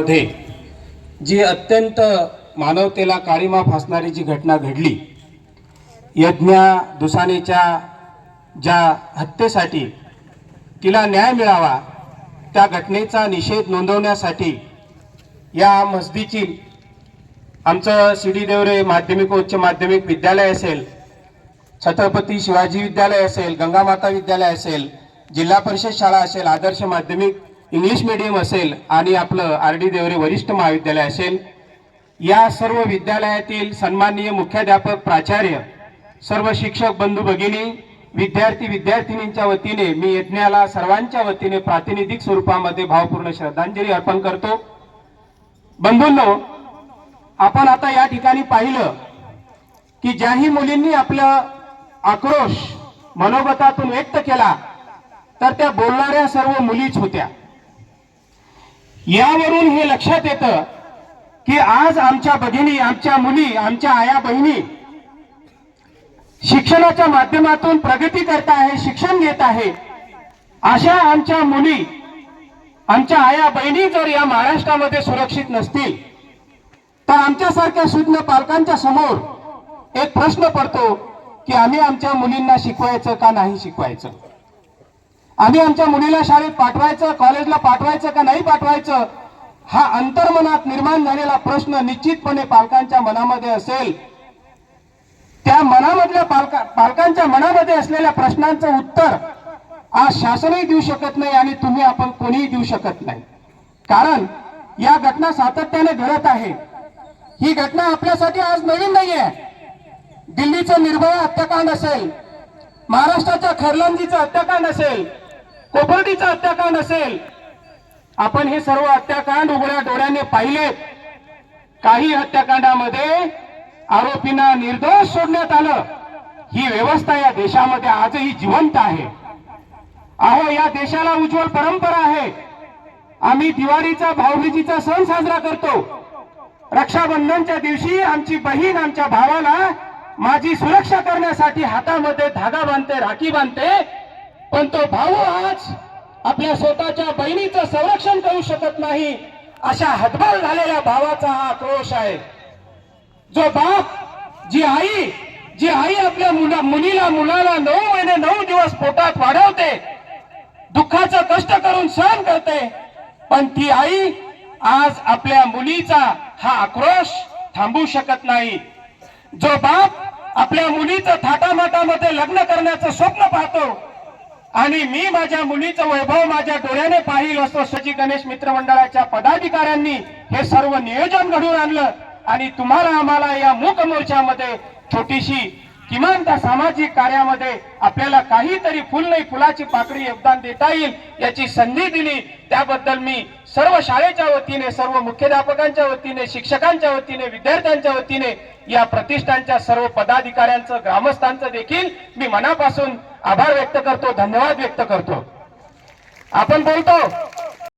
मध्ये जी अत्यंत मानवतेला काळीमा फासणारी जी घटना घडली, यज्ञा दुसानेच्या ज्या हत्येसाठी तिला न्याय मिळावा त्या घटनेचा निषेध नोंदवण्यासाठी या मस्जिदची आमचं सीडी देवरे माध्यमिक व उच्च माध्यमिक विद्यालय असेल, छत्रपती शिवाजी विद्यालय असेल, गंगामाता विद्यालय असेल, जिल्हा परिषद शाळा असेल, आदर्श माध्यमिक इंग्लिश मीडियम असेल आणि आपलं आर.डी. देवरे वरिष्ठ महाविद्यालय असेल, या सर्व विद्यालयातील सन्माननीय मुख्याध्यापक, प्राचार्य, सर्व शिक्षक बंधू भगिनी, विद्यार्थी विद्यार्थिनींच्या वतीने मी यज्ञाला सर्वांच्या वतीने प्रातिनिधिक स्वरूपामध्ये भावपूर्ण श्रद्धांजली अर्पण करतो। बंधूंनो, आपण आता या ठिकाणी पाहिलं की ज्याही मुलींनी आपला आक्रोश मनोगतातून व्यक्त केला तर त्या बोलणाऱ्या सर्व मुलीच होत्या। यावरून हे लक्षात येतं की आज आमच्या भगिनी, आमच्या मुली, आमच्या आया बहिणी शिक्षणाच्या माध्यमातून प्रगती करत आहे, शिक्षण घेत आहे। अशा आमच्या मुली, आमच्या आया बहिणी जर या महाराष्ट्रामध्ये सुरक्षित नसतील तर आमच्यासारख्या सुज्ञ पालकांच्या समोर एक प्रश्न पडतो की आम्ही आमच्या मुलींना शिकवायचं का नाही शिकवायचं, आम्ही आमच्या मुलीला शाळेत पाठवायचं, कॉलेजला पाठवायचं का नाही पाठवायचं, हा अंतर्मनात निर्माण झालेला प्रश्न निश्चितपणे पालकांच्या मनामध्ये असेल। त्या मनामधल्या पालकांच्या मनामध्ये असलेल्या प्रश्नांचं उत्तर आज शासनही देऊ शकत नाही आणि तुम्ही आपण कोणीही देऊ शकत नाही, कारण या घटना सातत्याने घडत आहे। ही घटना आपल्यासाठी आज नवीन नाहीये। दिल्लीचं निर्भया हत्याकांड असेल, महाराष्ट्राच्या खरलंजीचं हत्याकांड असेल, कोपर्डीचं हत्याकांड असेल, आपण हे सर्व हत्याकांड उघड्या डोळ्याने पाहिलेत। काही हत्याकांडामध्ये आरोपींना निर्दोष सोडण्यात आलं। ही व्यवस्था या देशामध्ये आजही जिवंत आहे। अहो, या देशाला उज्ज्वल परंपरा आहे। आम्ही दिवाळीचा, भाऊबीजेचा सण साजरा करतो। रक्षाबंधनच्या दिवशी आमची बहीण आमच्या भावाला माझी सुरक्षा करण्यासाठी हातामध्ये धागा बांधते, राखी बांधते, पण तो भाऊ आज आपल्या स्वतःच्या बहिणीचं संरक्षण करू शकत नाही। अशा हतबल झालेल्या भावाचा हा आक्रोश आहे। जो बाप, जी आई आपल्या मुलीला, मुलाला 9 महिने 9 दिवस पोटात वाढवते, दुःखाचं कष्ट करून सहन करते, पण ती आई आज आपल्या मुलीचा हा आक्रोश थांबवू शकत नाही। जो बाप आपल्या मुलीचं थाटामाटामध्ये लग्न करण्याचं स्वप्न पाहतो आणि मी माझ्या मुलीचं वैभव माझ्या डोळ्याने पाहिल असं सजी गणेश मित्र मंडळाच्या पदाधिकाऱ्यांनी हे सर्व नियोजन घडून आणलं आणि तुम्हाला आम्हाला या मूक मोर्चामध्ये छोटीशी किमान त्या सामाजिक कार्यामध्ये आपल्याला काहीतरी फुल नाही फुलाची पाकळी योगदान देता येईल याची संधी दिली। त्याबद्दल मी सर्व शाळेच्या वतीने, सर्व मुख्याध्यापकांच्या वतीने, शिक्षकांच्या वतीने, विद्यार्थ्यांच्या वतीने, या प्रतिष्ठानच्या सर्व पदाधिकाऱ्यांचं, ग्रामस्थांचं देखील मी मनापासून आभार व्यक्त करतो, धन्यवाद व्यक्त करतो। आपण बोलतो